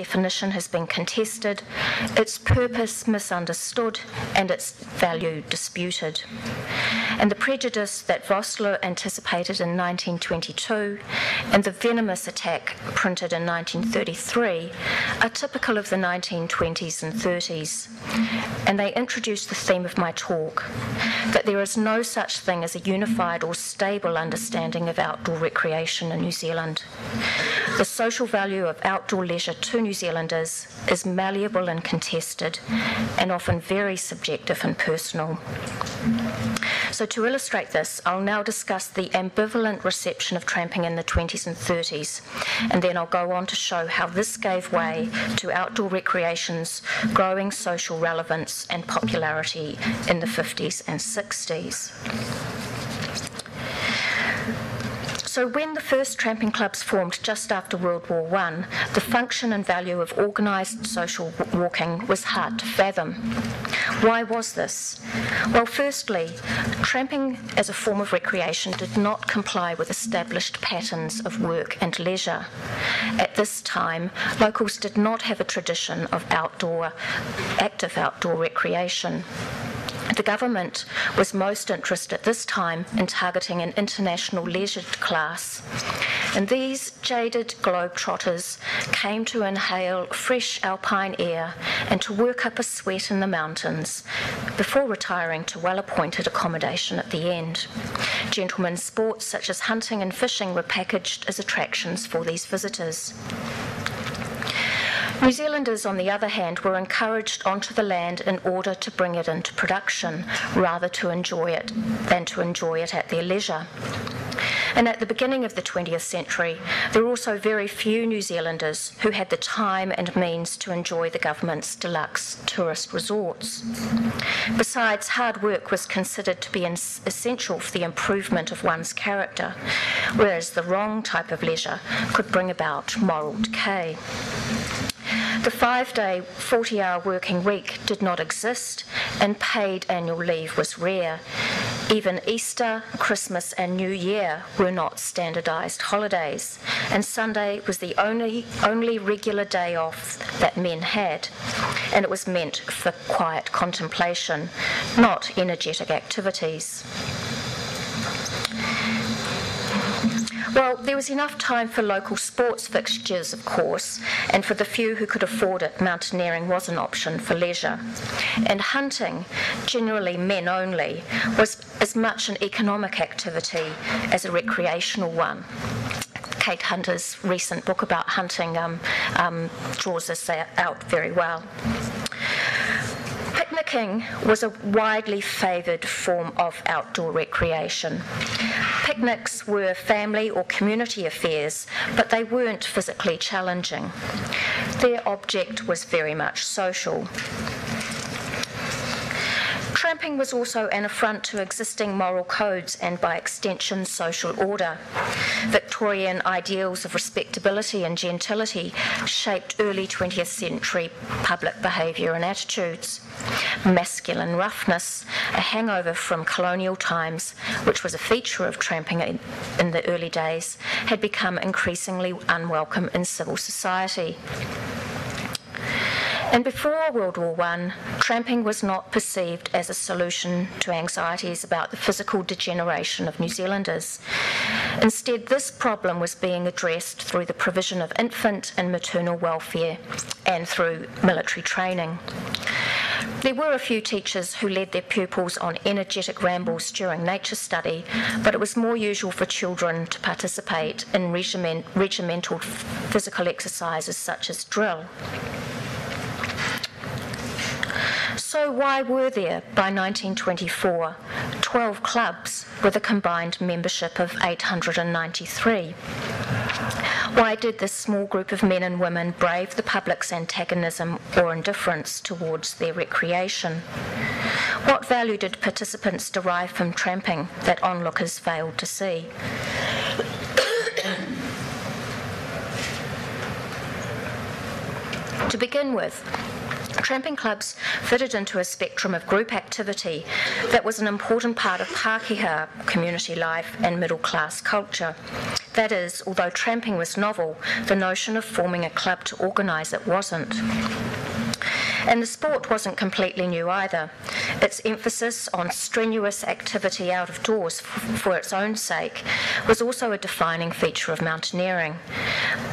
definition has been contested, its purpose misunderstood, and its value disputed. And the prejudice that Vossler anticipated in 1922 and the venomous attack printed in 1933 are typical of the 1920s and 30s. And they introduce the theme of my talk, that there is no such thing as a unified or stable understanding of outdoor recreation in New Zealand. The social value of outdoor leisure to New Zealanders is malleable and contested, and often very subjective and personal. So to illustrate this, I'll now discuss the ambivalent reception of tramping in the 20s and 30s, and then I'll go on to show how this gave way to outdoor recreation's growing social relevance and popularity in the 50s and 60s. So when the first tramping clubs formed just after World War I, the function and value of organised social walking was hard to fathom. Why was this? Well, firstly, tramping as a form of recreation did not comply with established patterns of work and leisure. At this time, locals did not have a tradition of active outdoor recreation. The government was most interested at this time in targeting an international leisured class. And these jaded globetrotters came to inhale fresh alpine air and to work up a sweat in the mountains before retiring to well-appointed accommodation at the end. Gentlemen's sports such as hunting and fishing were packaged as attractions for these visitors. New Zealanders, on the other hand, were encouraged onto the land in order to bring it into production, rather to enjoy it than to enjoy it at their leisure. And at the beginning of the 20th century, there were also very few New Zealanders who had the time and means to enjoy the government's deluxe tourist resorts. Besides, hard work was considered to be essential for the improvement of one's character, whereas the wrong type of leisure could bring about moral decay. The 5-day, 40-hour working week did not exist, and paid annual leave was rare. Even Easter, Christmas and New Year were not standardised holidays, and Sunday was the only regular day off that men had, and it was meant for quiet contemplation, not energetic activities. Well, there was enough time for local sports fixtures, of course, and for the few who could afford it, mountaineering was an option for leisure. And hunting, generally men only, was as much an economic activity as a recreational one. Kate Hunter's recent book about hunting draws this out very well. Picnicking was a widely favoured form of outdoor recreation. Picnics were family or community affairs, but they weren't physically challenging. Their object was very much social. Tramping was also an affront to existing moral codes and, by extension, social order. Victorian ideals of respectability and gentility shaped early 20th century public behaviour and attitudes. Masculine roughness, a hangover from colonial times, which was a feature of tramping in the early days, had become increasingly unwelcome in civil society. And before World War I, tramping was not perceived as a solution to anxieties about the physical degeneration of New Zealanders. Instead, this problem was being addressed through the provision of infant and maternal welfare and through military training. There were a few teachers who led their pupils on energetic rambles during nature study, but it was more usual for children to participate in regimental physical exercises such as drill. So why were there, by 1924, 12 clubs with a combined membership of 893? Why did this small group of men and women brave the public's antagonism or indifference towards their recreation? What value did participants derive from tramping that onlookers failed to see? To begin with, tramping clubs fitted into a spectrum of group activity that was an important part of Pākehā community life and middle-class culture. That is, although tramping was novel, the notion of forming a club to organise it wasn't. And the sport wasn't completely new either. Its emphasis on strenuous activity out of doors for its own sake was also a defining feature of mountaineering.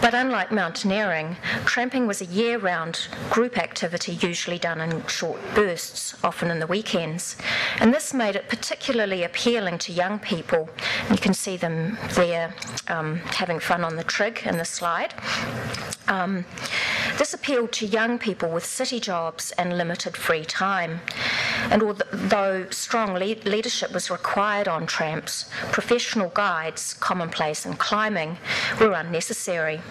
But unlike mountaineering, tramping was a year-round group activity usually done in short bursts, often in the weekends. And this made it particularly appealing to young people. You can see them there having fun on the trig in the slide. This appealed to young people with city jobs and limited free time. And although strong leadership was required on tramps, professional guides, commonplace in climbing, were unnecessary.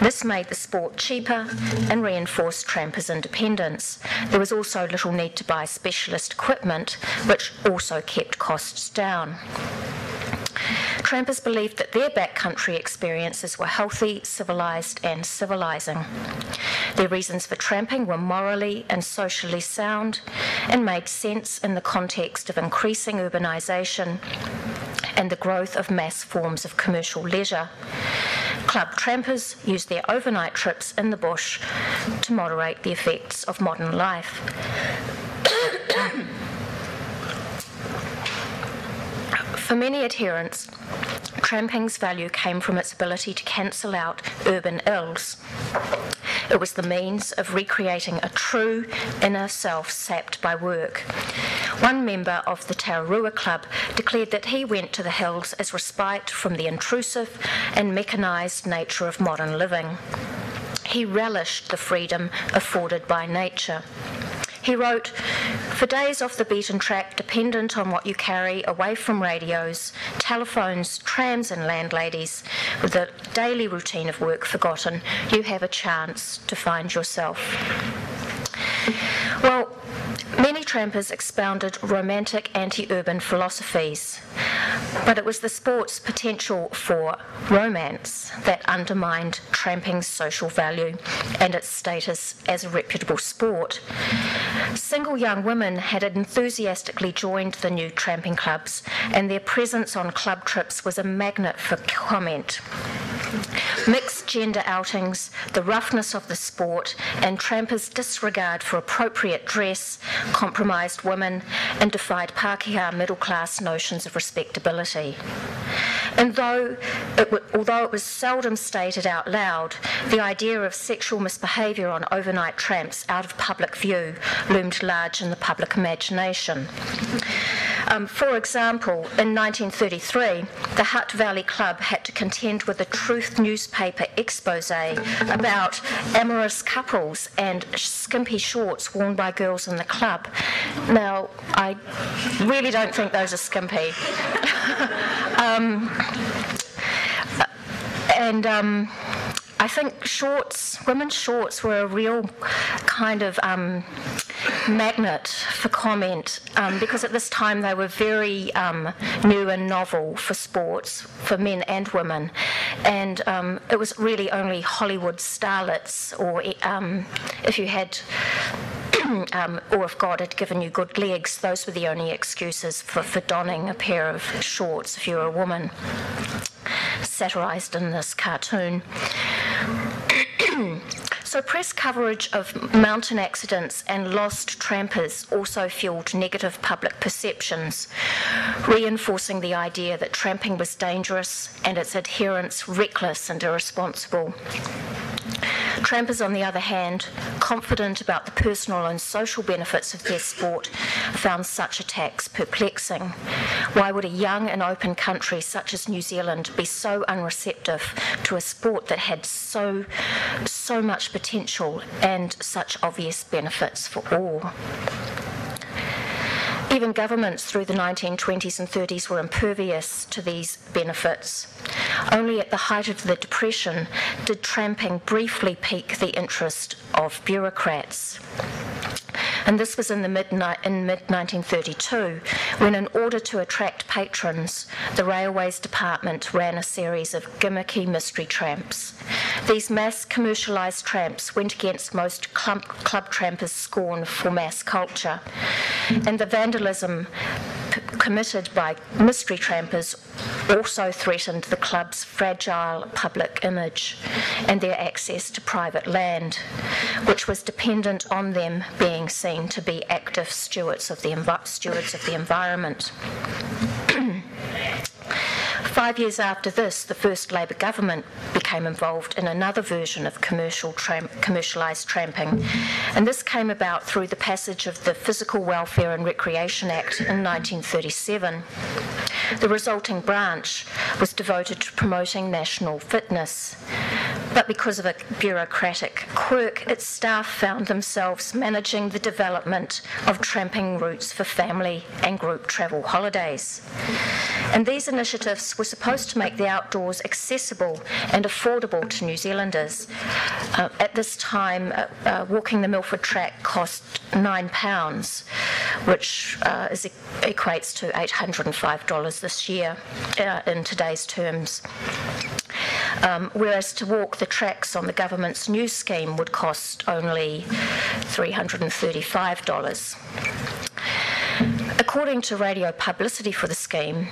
This made the sport cheaper and reinforced trampers' independence. There was also little need to buy specialist equipment, which also kept costs down. Trampers believed that their backcountry experiences were healthy, civilised and civilising. Their reasons for tramping were morally and socially sound and made sense in the context of increasing urbanisation and the growth of mass forms of commercial leisure. Club trampers used their overnight trips in the bush to moderate the effects of modern life. For many adherents, tramping's value came from its ability to cancel out urban ills. It was the means of recreating a true inner self sapped by work. One member of the Tongarewa Club declared that he went to the hills as respite from the intrusive and mechanised nature of modern living. He relished the freedom afforded by nature. He wrote, "For days off the beaten track, dependent on what you carry away from radios, telephones, trams and landladies, with the daily routine of work forgotten, you have a chance to find yourself." Well, many trampers expounded romantic anti-urban philosophies, but it was the sport's potential for romance that undermined tramping's social value and its status as a reputable sport. Single young women had enthusiastically joined the new tramping clubs, and their presence on club trips was a magnet for comment. Mixed gender outings, the roughness of the sport, and trampers' disregard for appropriate dress compromised women and defied Pākehā middle-class notions of respectability. And although it was seldom stated out loud, the idea of sexual misbehaviour on overnight tramps out of public view loomed large in the public imagination. For example, in 1933, the Hutt Valley Club had to contend with a Truth newspaper expose about amorous couples and skimpy shorts worn by girls in the club. Now, I really don't think those are skimpy. I think women's shorts were a real kind of magnet for comment because at this time they were very new and novel for sports, for men and women. And it was really only Hollywood starlets or if you had... or if God had given you good legs, those were the only excuses for donning a pair of shorts if you were a woman, satirised in this cartoon. So press coverage of mountain accidents and lost trampers also fueled negative public perceptions, reinforcing the idea that tramping was dangerous and its adherents reckless and irresponsible. Trampers, on the other hand, confident about the personal and social benefits of their sport, found such attacks perplexing. Why would a young and open country such as New Zealand be so unreceptive to a sport that had so much potential and such obvious benefits for all? Even governments through the 1920s and 30s were impervious to these benefits. Only at the height of the Depression did tramping briefly pique the interest of bureaucrats. And this was in mid-1932, when in order to attract patrons, the Railways Department ran a series of gimmicky mystery tramps. These mass commercialised tramps went against most club trampers' scorn for mass culture, and the vandalism committed by mystery trampers also threatened the club's fragile public image and their access to private land, which was dependent on them being seen to be active stewards of the environment. 5 years after this, the first Labour government became involved in another version of commercialised tramping, and this came about through the passage of the Physical Welfare and Recreation Act in 1937. The resulting branch was devoted to promoting national fitness, but because of a bureaucratic quirk, its staff found themselves managing the development of tramping routes for family and group travel holidays. And these initiatives were supposed to make the outdoors accessible and affordable to New Zealanders. At this time, walking the Milford Track cost £9, which equates to $805 this year in today's terms. Whereas to walk the tracks on the government's new scheme would cost only $335. According to radio publicity for the scheme,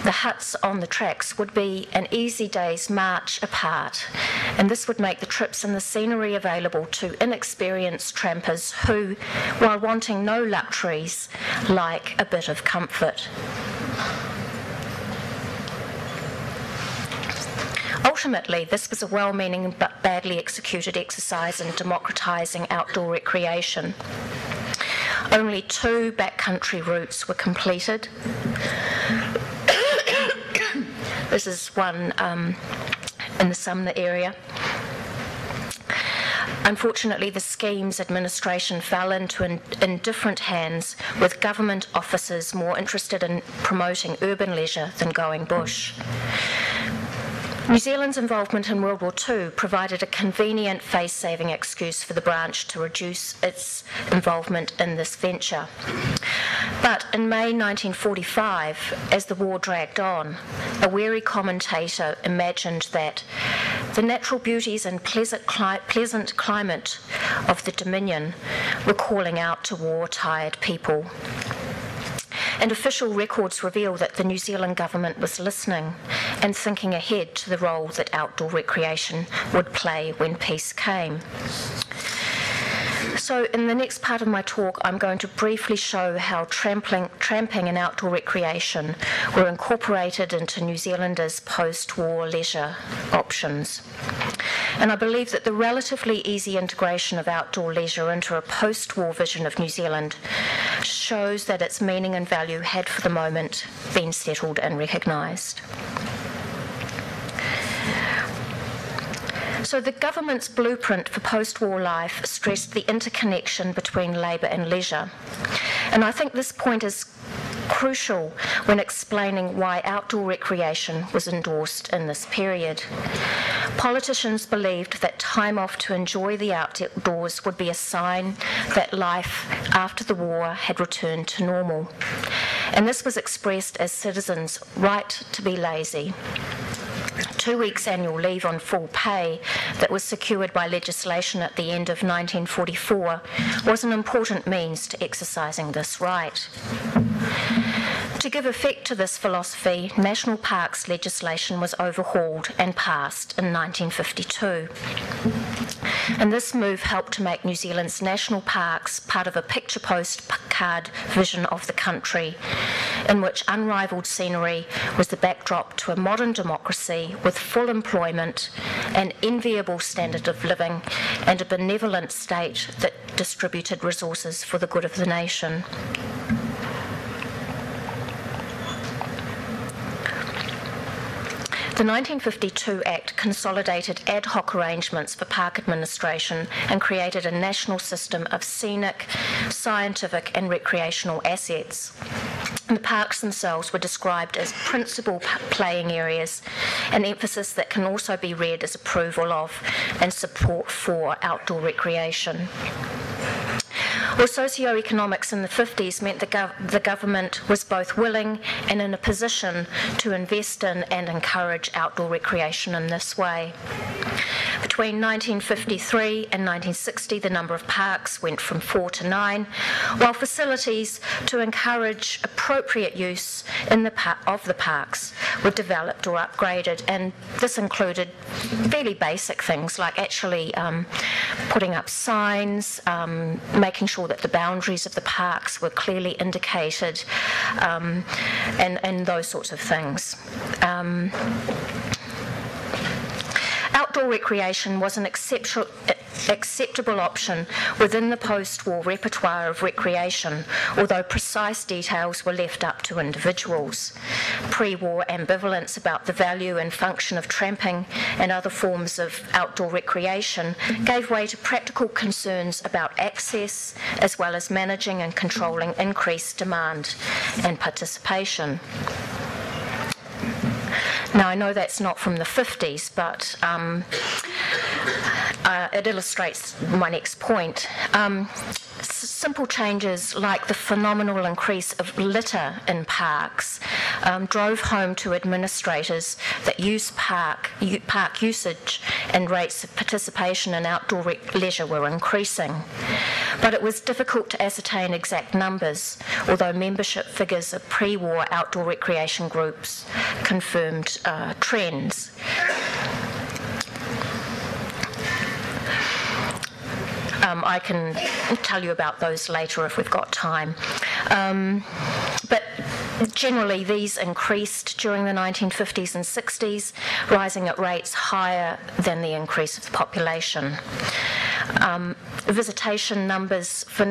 the huts on the tracks would be an easy day's march apart, and this would make the trips and the scenery available to inexperienced trampers who, while wanting no luxuries, like a bit of comfort. Ultimately, this was a well-meaning but badly executed exercise in democratising outdoor recreation. Only 2 backcountry routes were completed. This is one in the Sumner area. Unfortunately, the scheme's administration fell into indifferent hands, with government officers more interested in promoting urban leisure than going bush. New Zealand's involvement in World War II provided a convenient face-saving excuse for the branch to reduce its involvement in this venture. But in May 1945, as the war dragged on, a wary commentator imagined that the natural beauties and pleasant climate of the Dominion were calling out to war-tired people. And official records reveal that the New Zealand government was listening and thinking ahead to the role that outdoor recreation would play when peace came. So in the next part of my talk, I'm going to briefly show how tramping and outdoor recreation were incorporated into New Zealanders' post-war leisure options. And I believe that the relatively easy integration of outdoor leisure into a post-war vision of New Zealand shows that its meaning and value had for the moment been settled and recognised. So the government's blueprint for post-war life stressed the interconnection between labour and leisure. And I think this point is crucial when explaining why outdoor recreation was endorsed in this period. Politicians believed that time off to enjoy the outdoors would be a sign that life after the war had returned to normal. And this was expressed as citizens' right to be lazy. 2 weeks annual leave on full pay that was secured by legislation at the end of 1944 was an important means to exercising this right. To give effect to this philosophy, national parks legislation was overhauled and passed in 1952. And this move helped to make New Zealand's national parks part of a picture postcard vision of the country, in which unrivalled scenery was the backdrop to a modern democracy with full employment, an enviable standard of living, and a benevolent state that distributed resources for the good of the nation. The 1952 Act consolidated ad hoc arrangements for park administration and created a national system of scenic, scientific and recreational assets. The parks themselves were described as principal playing areas, an emphasis that can also be read as approval of and support for outdoor recreation. Well, socioeconomics in the 50s meant the government was both willing and in a position to invest in and encourage outdoor recreation in this way. between 1953 and 1960, the number of parks went from 4 to 9, while facilities to encourage appropriate use of the parks were developed or upgraded, and this included fairly basic things like actually putting up signs, making sure that the boundaries of the parks were clearly indicated, and those sorts of things. Outdoor recreation was an acceptable option within the post-war repertoire of recreation, although precise details were left up to individuals. Pre-war ambivalence about the value and function of tramping and other forms of outdoor recreation gave way to practical concerns about access, as well as managing and controlling increased demand and participation. Now, I know that's not from the 50s, but it illustrates my next point. Simple changes like the phenomenal increase of litter in parks drove home to administrators that park usage and rates of participation in outdoor leisure were increasing. But it was difficult to ascertain exact numbers, although membership figures of pre-war outdoor recreation groups confirmed trends. I can tell you about those later if we've got time. But generally, these increased during the 1950s and 60s, rising at rates higher than the increase of the population. Visitation numbers for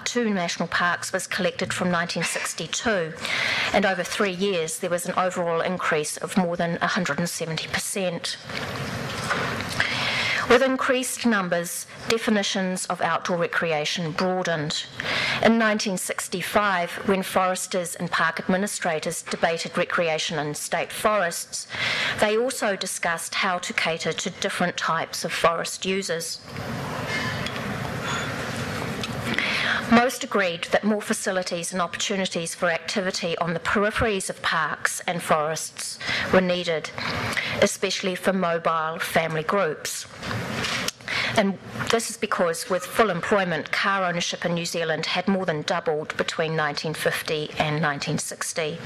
two national parks was collected from 1962, and over 3 years there was an overall increase of more than 170%. With increased numbers, definitions of outdoor recreation broadened. In 1965, when foresters and park administrators debated recreation in state forests, they also discussed how to cater to different types of forest users. Most agreed that more facilities and opportunities for activity on the peripheries of parks and forests were needed, especially for mobile family groups. And this is because with full employment, car ownership in New Zealand had more than doubled between 1950 and 1960.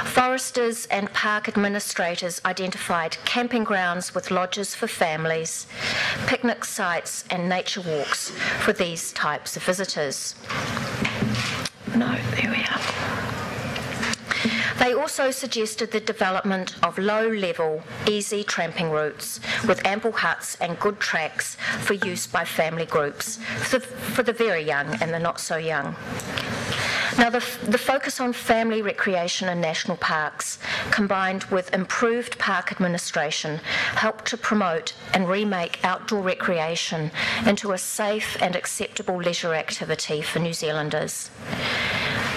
Foresters and park administrators identified camping grounds with lodges for families, picnic sites and nature walks for these types of visitors. No, there we are. They also suggested the development of low-level, easy tramping routes with ample huts and good tracks for use by family groups, for the very young and the not-so-young. Now, the focus on family recreation in national parks, combined with improved park administration, helped to promote and remake outdoor recreation into a safe and acceptable leisure activity for New Zealanders.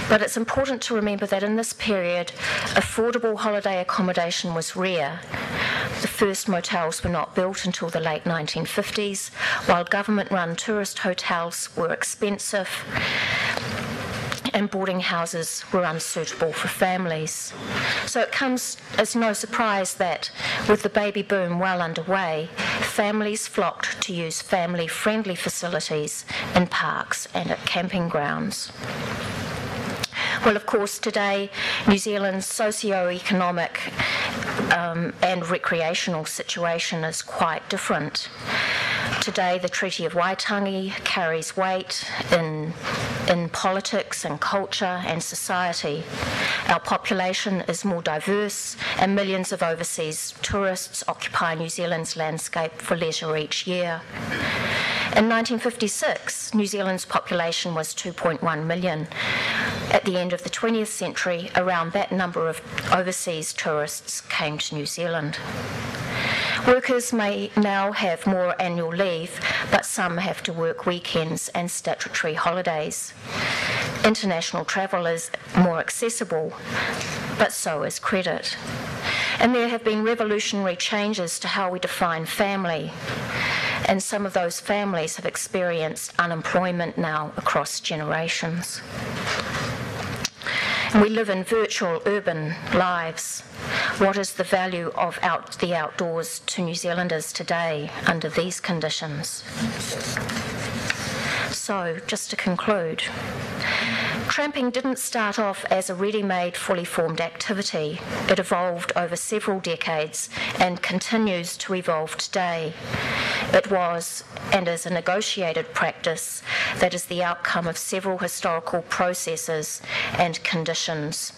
But it's important to remember that in this period, affordable holiday accommodation was rare. The first motels were not built until the late 1950s, while government-run tourist hotels were expensive and boarding houses were unsuitable for families. So it comes as no surprise that, with the baby boom well underway, families flocked to use family-friendly facilities in parks and at camping grounds. Well, of course, today, New Zealand's socio-economic and recreational situation is quite different. Today, the Treaty of Waitangi carries weight in politics and culture and society. Our population is more diverse, and millions of overseas tourists occupy New Zealand's landscape for leisure each year. In 1956, New Zealand's population was 2.1 million. At the end of the 20th century, around that number of overseas tourists came to New Zealand. Workers may now have more annual leave, but some have to work weekends and statutory holidays. International travel is more accessible, but so is credit. And there have been revolutionary changes to how we define family. And some of those families have experienced unemployment now across generations. We live in virtual urban lives. what is the value of the outdoors to New Zealanders today under these conditions? So, just to conclude, tramping didn't start off as a ready-made, fully formed activity. It evolved over several decades and continues to evolve today. It was and is a negotiated practice that is the outcome of several historical processes and conditions.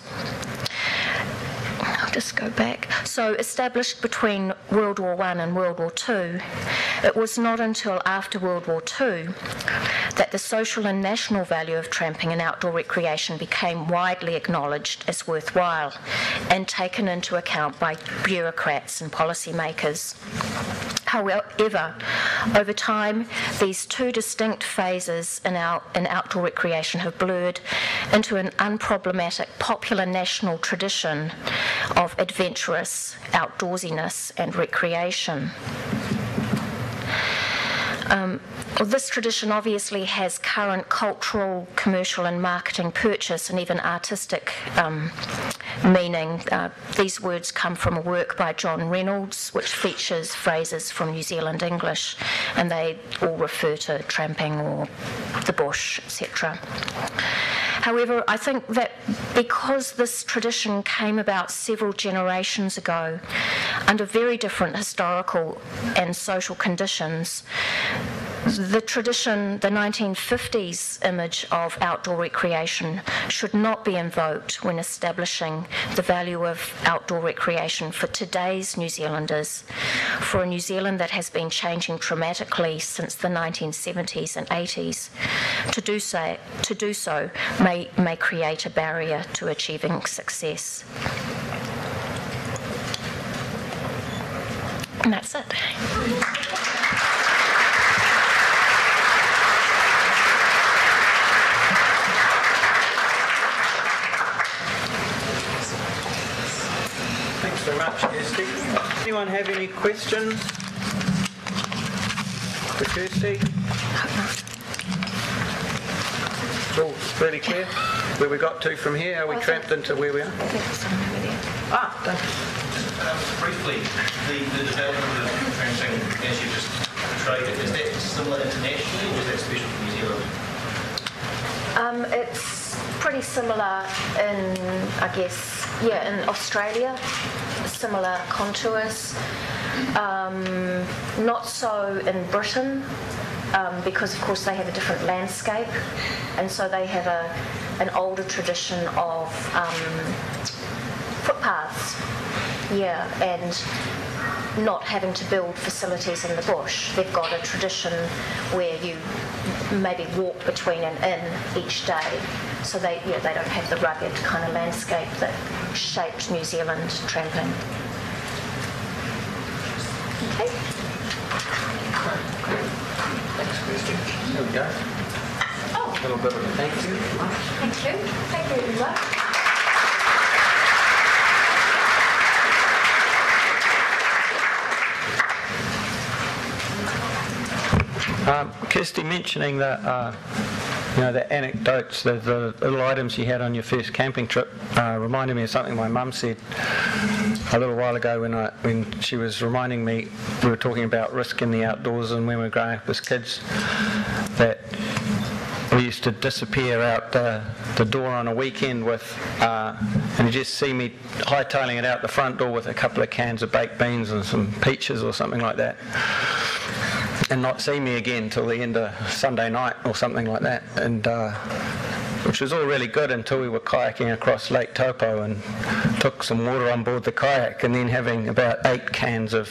I'll just go back. So, established between World War I and World War II, it was not until after World War II that the social and national value of tramping and outdoor recreation became widely acknowledged as worthwhile and taken into account by bureaucrats and policymakers. However, over time, these two distinct phases in outdoor recreation have blurred into an unproblematic popular national tradition of adventurous outdoorsiness and recreation. This tradition obviously has current cultural, commercial and marketing purchase and even artistic meaning. These words come from a work by John Reynolds, which features phrases from New Zealand English, and they all refer to tramping or the bush, etc. However, I think that because this tradition came about several generations ago under very different historical and social conditions, the tradition, the 1950s image of outdoor recreation should not be invoked when establishing the value of outdoor recreation for today's New Zealanders, for a New Zealand that has been changing dramatically since the 1970s and 80s. To do so may create a barrier to achieving success. And that's it. Thanks very much, Kirstie. Anyone have any questions for Kirstie? All fairly clear? Where we got to from here? Are we tramped into where we are? Done. Briefly, the development of tramping, as you just portrayed it, is that similar internationally or is that special for New Zealand? It's pretty similar in, I guess, in Australia, similar contours. Not so in Britain, because of course they have a different landscape, and so they have an older tradition of footpaths, and not having to build facilities in the bush. They've got a tradition where you maybe walk between an inn each day, so they don't have the rugged kind of landscape that shaped New Zealand tramping. Okay. Thanks, Kirstie. There we go. A little bit of a thank you. Thank you. Thank you very much. Kirstie, mentioning that, the anecdotes, the little items you had on your first camping trip, reminded me of something my mum said a little while ago when she was reminding me, we were talking about risk in the outdoors and when we were growing up as kids, that we used to disappear out the door on a weekend with, and you just see me hightailing it out the front door with a couple of cans of baked beans and some peaches or something like that, and not see me again till the end of Sunday night or something like that, and which was all really good until we were kayaking across Lake Taupo and took some water on board the kayak, and then having about 8 cans of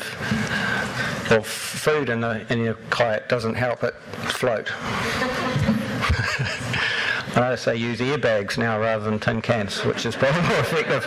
food in your kayak doesn't help it float. I notice they use airbags now rather than tin cans, which is probably more effective.